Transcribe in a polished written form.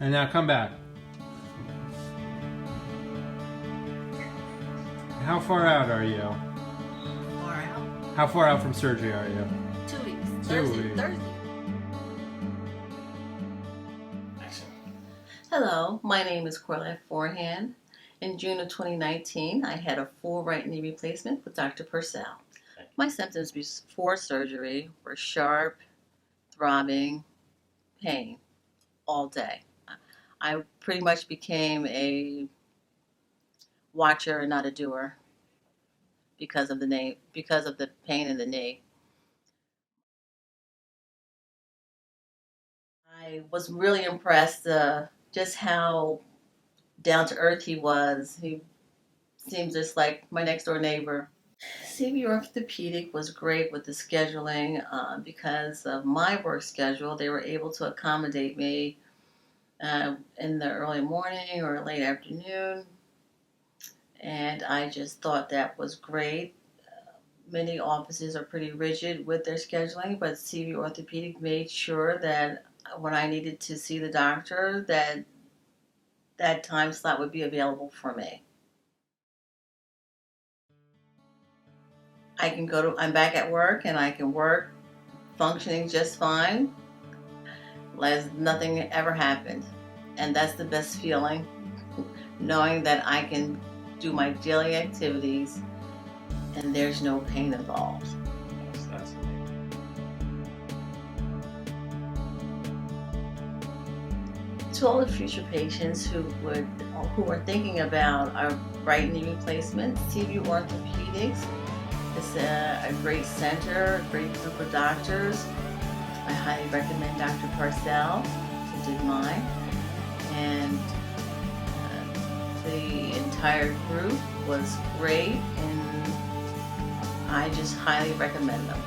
And now come back. How far out are you? Far out? How far out from surgery are you? 2 weeks. 2 Thursday. weeks. Thursday. Hello, my name is Corlette Forehand. In June of 2019, I had a full right knee replacement with Dr. Parcells. My symptoms before surgery were sharp, throbbing, pain all day. I pretty much became a watcher and not a doer because of the pain in the knee. I was really impressed just how down to earth he was. He seems just like my next door neighbor. Seaview Orthopaedic was great with the scheduling because of my work schedule. They were able to accommodate me in the early morning or late afternoon, and I just thought that was great. Many offices are pretty rigid with their scheduling, but Seaview Orthopaedic made sure that when I needed to see the doctor, that time slot would be available for me. I'm back at work and I can work functioning just fine as nothing ever happened. And that's the best feeling, knowing that I can do my daily activities and there's no pain involved. That's To all the future patients who are thinking about a right knee replacement, Seaview Orthopaedics is a great center, a great group of doctors. I highly recommend Dr. Parcells, who did mine, and the entire group was great, and I just highly recommend them.